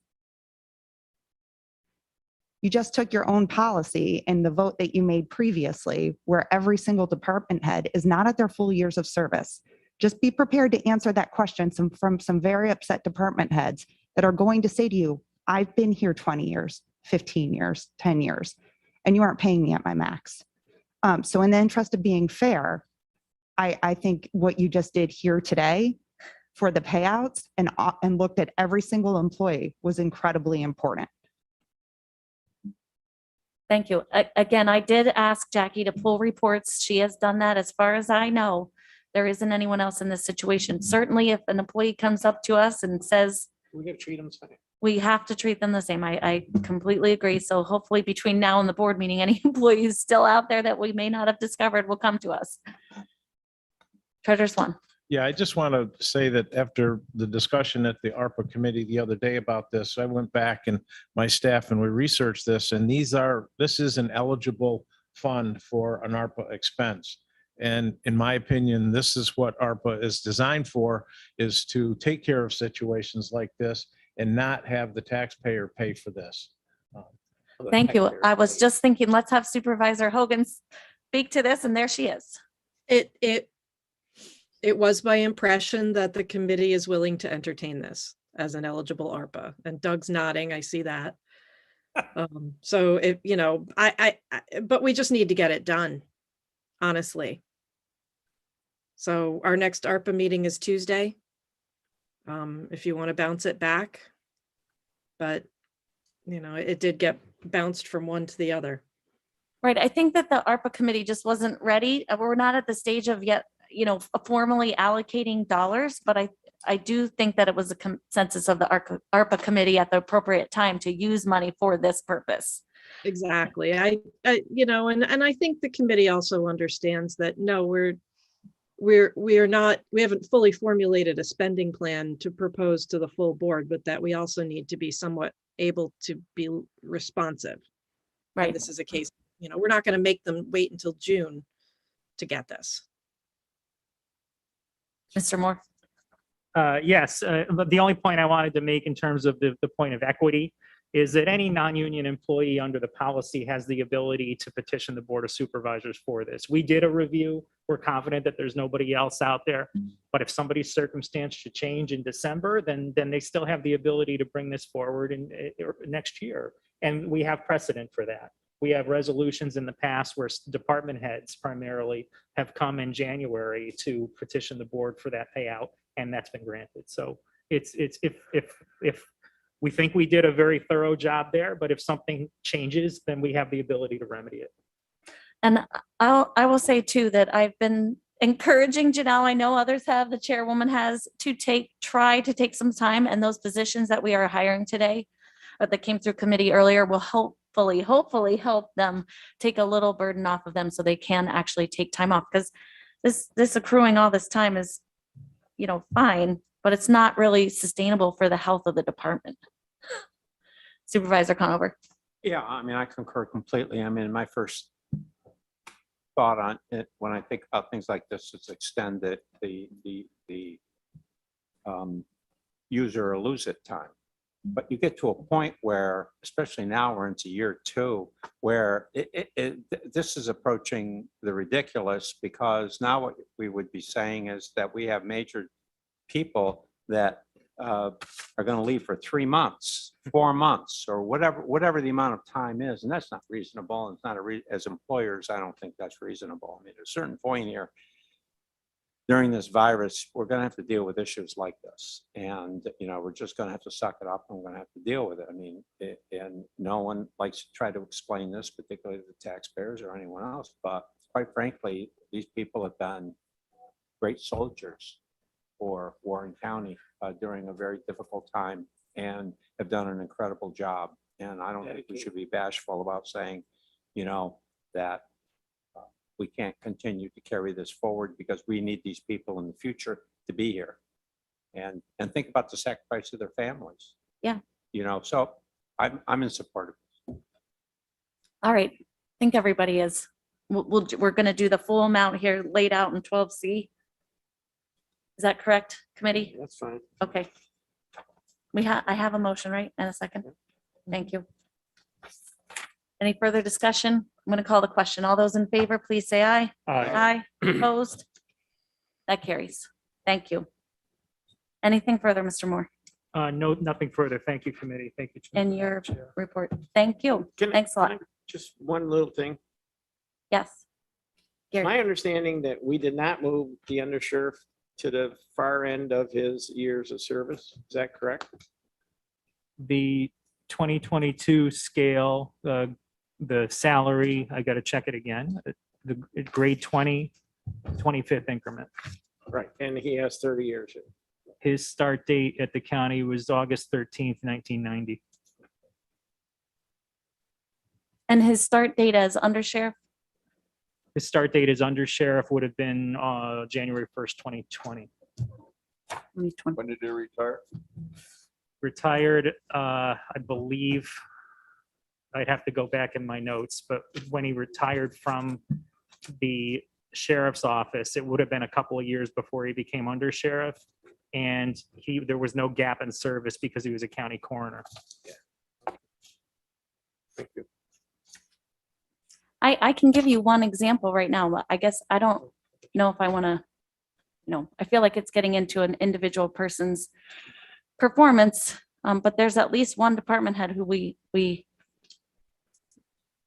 took your own policy in the vote that you made previously, where every single department head is not at their full years of service. Just be prepared to answer that question from some very upset department heads that are going to say to you, I've been here 20 years. 15 years, 10 years, and you aren't paying me at my max. So in the interest of being fair, I think what you just did here today for the payouts and looked at every single employee was incredibly important. Thank you. Again, I did ask Jackie to pull reports. She has done that. As far as I know, there isn't anyone else in this situation. Certainly, if an employee comes up to us and says, We gotta treat them the same. we have to treat them the same. I completely agree. So hopefully between now and the board meeting, any employees still out there that we may not have discovered will come to us. Treasurer Swan. Yeah, I just want to say that after the discussion at the ARPA committee the other day about this, I went back and my staff and we researched this, and this is an eligible fund for an ARPA expense. And in my opinion, this is what ARPA is designed for, is to take care of situations like this and not have the taxpayer pay for this. Thank you. I was just thinking, let's have Supervisor Hogan speak to this, and there she is. It was my impression that the committee is willing to entertain this as an eligible ARPA, and Doug's nodding. I see that. So if, you know, but we just need to get it done, honestly. So our next ARPA meeting is Tuesday. If you want to bounce it back, but you know, it did get bounced from one to the other. Right. I think that the ARPA committee just wasn't ready. We're not at the stage of yet, you know, formally allocating dollars, but I do think that it was a consensus of the ARPA committee at the appropriate time to use money for this purpose. Exactly. You know, and I think the committee also understands that, no, we haven't fully formulated a spending plan to propose to the full board, but that we also need to be somewhat able to be responsive. Right. And this is a case, you know, we're not going to make them wait until June to get this. Mr. Moore. Yes, but the only point I wanted to make in terms of the point of equity is that any non-union employee under the policy has the ability to petition the Board of Supervisors for this. We did a review. We're confident that there's nobody else out there. But if somebody's circumstance should change in December, then they still have the ability to bring this forward in next year. And we have precedent for that. We have resolutions in the past where department heads primarily have come in January to petition the board for that payout, and that's been granted. So it's if we think we did a very thorough job there, but if something changes, then we have the ability to remedy it. And I will say too, that I've been encouraging Janelle, I know others have, the chairwoman has, to try to take some time, and those positions that we are hiring today that came through committee earlier will hopefully help them take a little burden off of them so they can actually take time off, because this accruing all this time is, you know, fine, but it's not really sustainable for the health of the department. Supervisor Conover. Yeah, I mean, I concur completely. I mean, my first thought on it when I think about things like this is extend the use or lose it time. But you get to a point where, especially now we're into year 2, where this is approaching the ridiculous, because now what we would be saying is that we have major people that are going to leave for 3 months, 4 months, or whatever the amount of time is, and that's not reasonable. And it's not as employers, I don't think that's reasonable. I mean, at a certain point here, during this virus, we're going to have to deal with issues like this, and you know, we're just going to have to suck it up, and we're going to have to deal with it. I mean, and no one likes to try to explain this, particularly the taxpayers or anyone else. But quite frankly, these people have been great soldiers for Warren County during a very difficult time, and have done an incredible job. And I don't think we should be bashful about saying, you know, that we can't continue to carry this forward, because we need these people in the future to be here and think about the sacrifice of their families. Yeah. You know, so I'm in support of this. All right. I think everybody is. We're going to do the full amount here laid out in 12C. Is that correct, committee? That's fine. Okay. I have a motion, right? And a second. Thank you. Any further discussion? I'm going to call the question. All those in favor, please say aye. Aye. Aye. Opposed? That carries. Thank you. Anything further, Mr. Moore? No, nothing further. Thank you, committee. Thank you. Chair. And your report. Thank you. Thanks a lot. Just one little thing. Yes. Gary. My understanding that we did not move the undersheriff to the far end of his years of service. Is that correct? The 2022 scale, the salary, I got to check it again. The grade 20, 25th increment. Right. And he has 30 years. His start date at the county was August 13th, 1990. And his start date as undersheriff? His start date as undersheriff would have been January 1st, 2020. When did he retire? Retired, I believe, I'd have to go back in my notes, but when he retired from the sheriff's office, it would have been a couple of years before he became undersheriff. And there was no gap in service because he was a county coroner. Thank you. I can give you one example right now. But I guess I don't know if I want to, I feel like it's getting into an individual person's performance. But there's at least one department head who we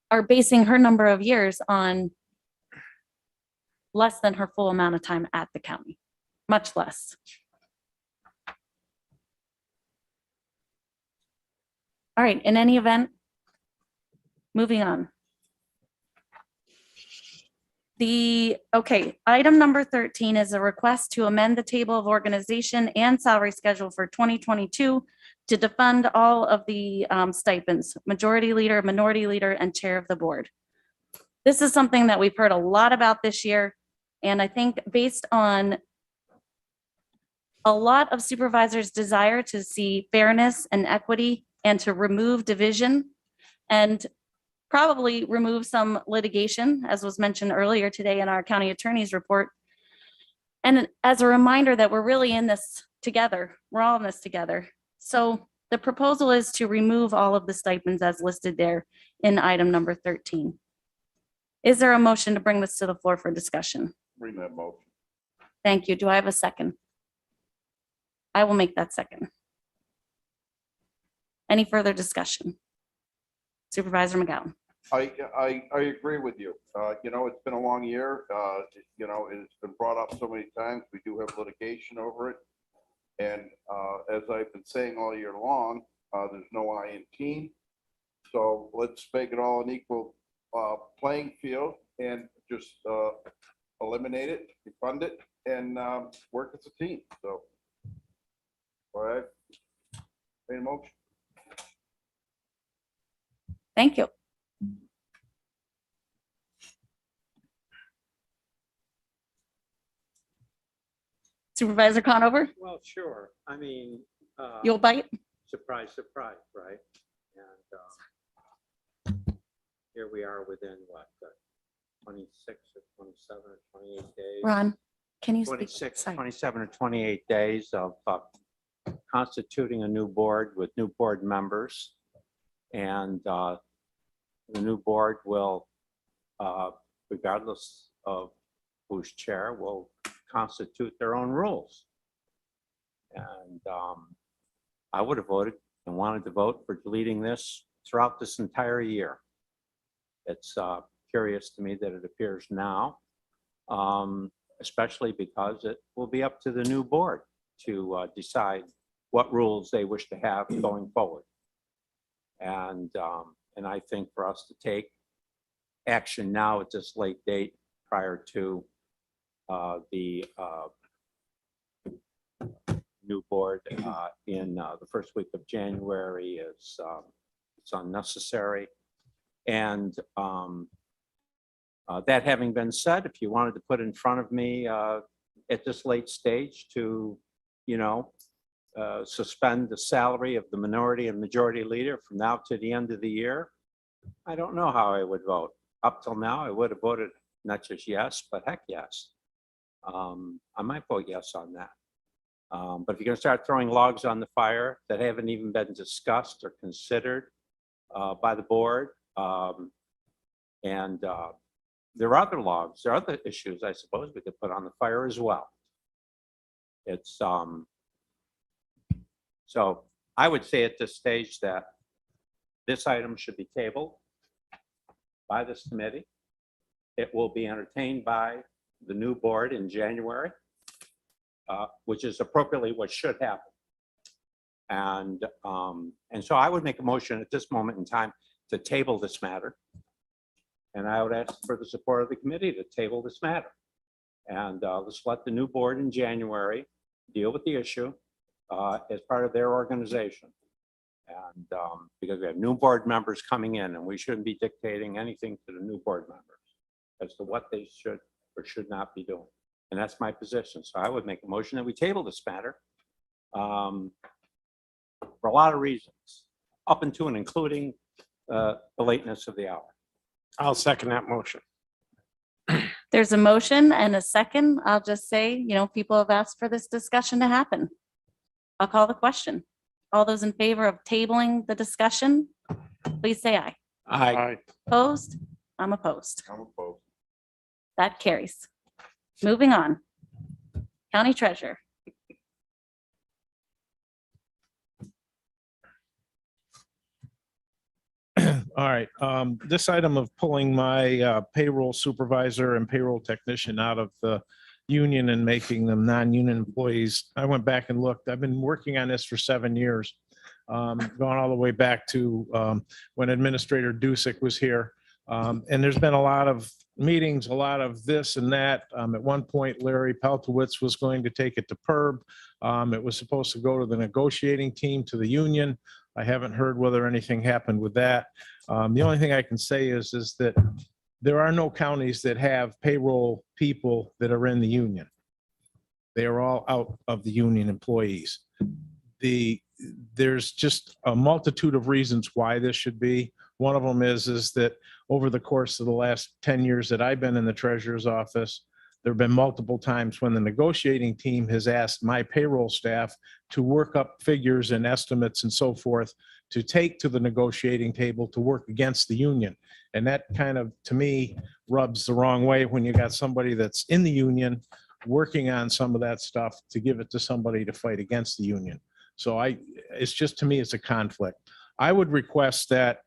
are basing her number of years on less than her full amount of time at the county, much less. All right, in any event, moving on. Item number 13 is a request to amend the table of organization and salary schedule for 2022 to defund all of the stipends, majority leader, minority leader, and chair of the board. This is something that we've heard a lot about this year. And I think based on a lot of supervisors' desire to see fairness and equity and to remove division and probably remove some litigation, as was mentioned earlier today in our county attorney's report. And as a reminder that we're really in this together, we're all in this together. So the proposal is to remove all of the stipends as listed there in item number 13. Is there a motion to bring this to the floor for discussion? Bring that motion. Thank you. Do I have a second? I will make that second. Any further discussion? Supervisor McGowan. I agree with you. It's been a long year. It's been brought up so many times. We do have litigation over it. And as I've been saying all year long, there's no I in team. So let's make it all an equal playing field and just eliminate it, defund it, and work as a team. So, all right, made a motion. Thank you. Supervisor Conover, Well, sure. I mean, you'll bite? surprise, surprise, right? And here we are within what, 26 or 27 or 28 days? Ron, can you speak? 26, Sorry. 27 or 28 days of constituting a new board with new board members. And the new board will, regardless of who's chair, will constitute their own rules. And I would have voted and wanted to vote for deleting this throughout this entire year. It's curious to me that it appears now, especially because it will be up to the new board to decide what rules they wish to have going forward. And I think for us to take action now at this late date prior to the new board in the first week of January is it's unnecessary. And that having been said, if you wanted to put in front of me at this late stage to, suspend the salary of the minority and majority leader from now to the end of the year, I don't know how I would vote. Up till now, I would have voted not just yes, but heck yes. I might vote yes on that. But if you're going to start throwing logs on the fire that haven't even been discussed or considered by the board, and there are other logs, there are other issues I suppose we could put on the fire as well. It's So I would say at this stage that this item should be tabled by this committee. It will be entertained by the new board in January, which is appropriately what should happen. And so I would make a motion at this moment in time to table this matter. And I would ask for the support of the committee to table this matter. And let's let the new board in January deal with the issue as part of their organization. And because we have new board members coming in, and we shouldn't be dictating anything to the new board members as to what they should or should not be doing. And that's my position. So I would make a motion that we table this matter for a lot of reasons, up into and including the lateness of the hour. I'll second that motion. There's a motion and a second. I'll just say, people have asked for this discussion to happen. I'll call the question. All those in favor of tabling the discussion, please say aye. Aye. Opposed? I'm opposed. I'm opposed. That carries. Moving on. County Treasurer. All right, this item of pulling my payroll supervisor and payroll technician out of the union and making them non-union employees, I went back and looked. I've been working on this for 7 years, gone all the way back to when Administrator Dusick was here. And there's been a lot of meetings, a lot of this and that. At one point, Larry Peltowitz was going to take it to PERB. It was supposed to go to the negotiating team, to the union. I haven't heard whether anything happened with that. The only thing I can say is that there are no counties that have payroll people that are in the union. They are all out of the union employees. There's just a multitude of reasons why this should be. One of them is that over the course of the last 10 years that I've been in the treasurer's office, there have been multiple times when the negotiating team has asked my payroll staff to work up figures and estimates and so forth to take to the negotiating table to work against the union. And that kind of, to me, rubs the wrong way when you got somebody that's in the union working on some of that stuff to give it to somebody to fight against the union. So it's just, to me, it's a conflict. I would request that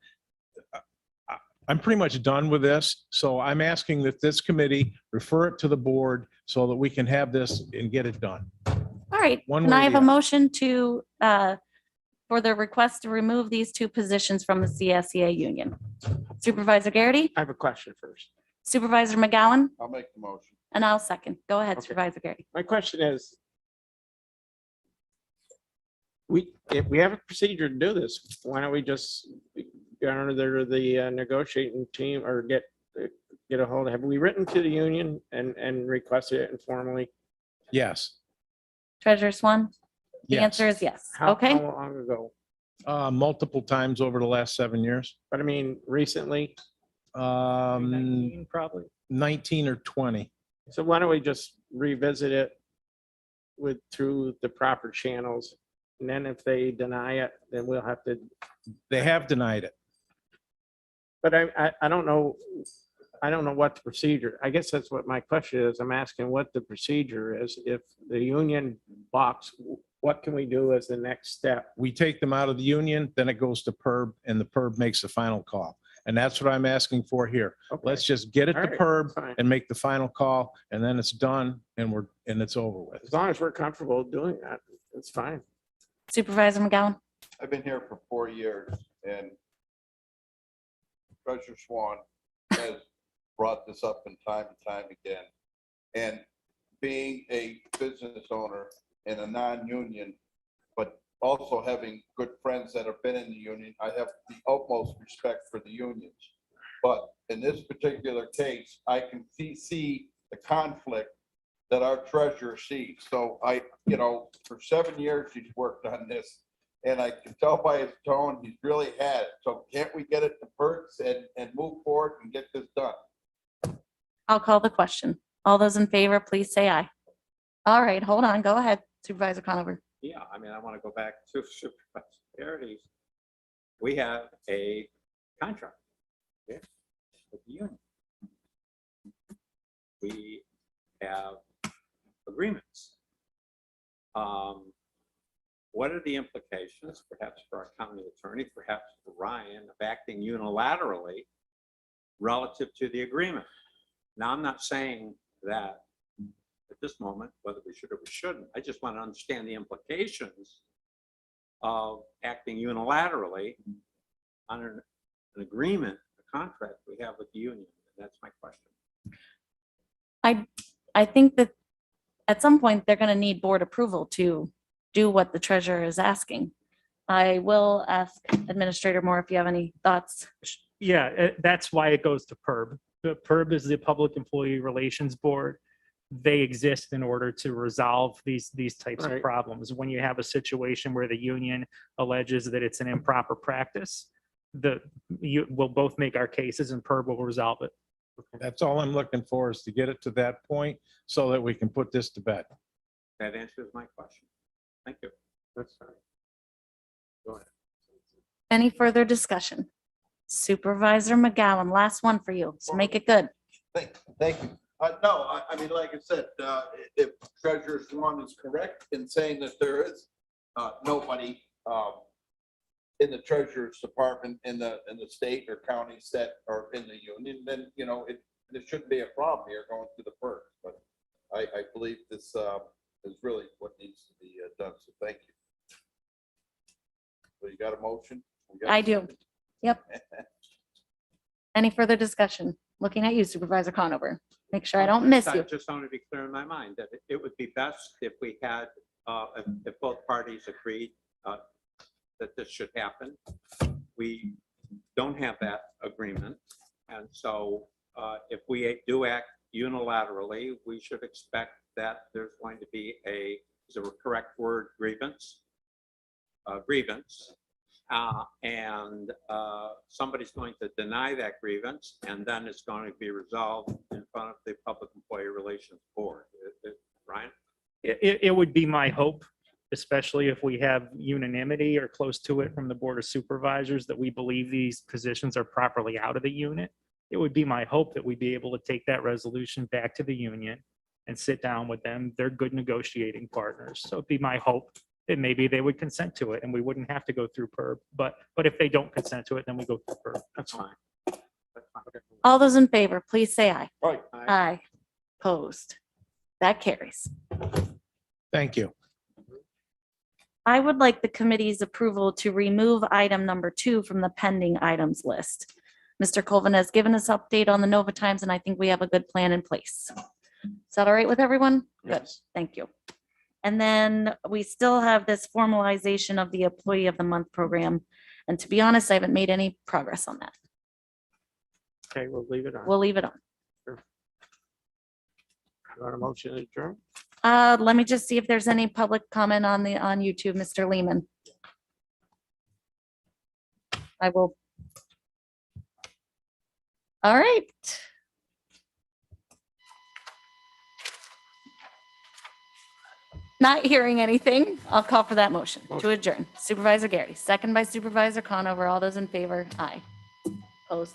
I'm pretty much done with this. So I'm asking that this committee refer it to the board so that we can have this and get it done. All right, One and way I or have the a other. motion to, for the request to remove these two positions from the CSEA union. Supervisor Garrity, I have a question first. Supervisor McGowan, I'll make the motion. and I'll second. Go ahead, Okay. Supervisor Garrity. My question is, if we have a procedure to do this, why don't we just garner the negotiating team or get a hold of, have we written to the union and requested it informally? Yes. Treasurer Swan? The Yes. answer is yes. How Okay, long ago? Multiple times over the last 7 years. But I mean, recently, 19 probably. 19 or 20. So why don't we just revisit it through the proper channels? And then if they deny it, then we'll have to, They have denied it. but I don't know. I don't know what the procedure, I guess that's what my question is. I'm asking what the procedure is. If the union blocks, what can we do as the next step? We take them out of the union, then it goes to PERB, and the PERB makes the final call. And that's what I'm asking for here. Okay. Let's just get it All to right, PERB fine. and make the final call, and then it's done and it's over with. As long as we're comfortable doing that, it's fine. Supervisor McGowan? I've been here for 4 years, and Treasurer Swan has brought this up in time and time again. And being a business owner in a non-union, but also having good friends that have been in the union, I have the utmost respect for the unions. But in this particular case, I can see the conflict that our treasurer sees. So for 7 years, he's worked on this, and I can tell by his tone, he's really had it. So can't we get it to Perks and move forward and get this done? I'll call the question. All those in favor, please say aye. All right, hold on. Go ahead, Supervisor Conover. Yeah, I mean, I want to go back to Supervisor Garrity's. We have a contract with the union. We have agreements. what are the implications, perhaps for our county attorney, perhaps for Ryan, of acting unilaterally relative to the agreement? Now, I'm not saying that at this moment, whether we should or we shouldn't. I just want to understand the implications of acting unilaterally on an agreement, a contract we have with the union. That's my question. I think that at some point, they're going to need board approval to do what the treasurer is asking. I will ask Administrator Moore if you have any thoughts. Yeah, that's why it goes to PERB. The PERB is the Public Employee Relations Board. They exist in order to resolve these types of Right. problems. When you have a situation where the union alleges that it's an improper practice, we'll both make our cases and PERB will resolve it. That's all I'm looking for, is to get it to that point so that we can put this to bed. That answers my question. Thank you. That's fine. Go ahead. Any further discussion? Supervisor McGowan, last one for you. So make it good. Thank you. No, I mean, like I said, if treasurer's one is correct in saying that there is nobody in the treasurer's department in the state or counties that are in the union, then, you know, there shouldn't be a problem here going through the perks. But I believe this is really what needs to be done. So thank you. So you got a motion? I do. Yep. Any further discussion? Looking at you, Supervisor Conover. Make sure I don't miss I you. just want to be clear in my mind that it would be best if we had, if both parties agreed that this should happen. We don't have that agreement. And so if we do act unilaterally, we should expect that there's going to be is a correct word, grievance? And somebody's going to deny that grievance, and then it's going to be resolved in front of the Public Employee Relations Board. Ryan? It would be my hope, especially if we have unanimity or close to it from the Board of Supervisors, that we believe these positions are properly out of the unit. It would be my hope that we'd be able to take that resolution back to the union and sit down with them. They're good negotiating partners. So it'd be my hope that maybe they would consent to it and we wouldn't have to go through PERB. But if they don't consent to it, then we go through PERB. That's fine. That's fine. All those in favor, please say aye. Right. Aye. Opposed. That carries. Thank you. I would like the committee's approval to remove item number 2 from the pending items list. Mr. Colvin has given us update on the Nova Times, and I think we have a good plan in place. Is that all right with everyone? Good. Yes. Thank you. And then we still have this formalization of the Employee of the Month program. And to be honest, I haven't made any progress on that. Okay, we'll leave it on. We'll leave it on. You want a motion to adjourn? Let me just see if there's any public comment on YouTube, Mr. Lehman. I will. All right. Not hearing anything, I'll call for that motion to adjourn. Supervisor Garrity, second by Supervisor Conover. All those in favor, aye. Opposed?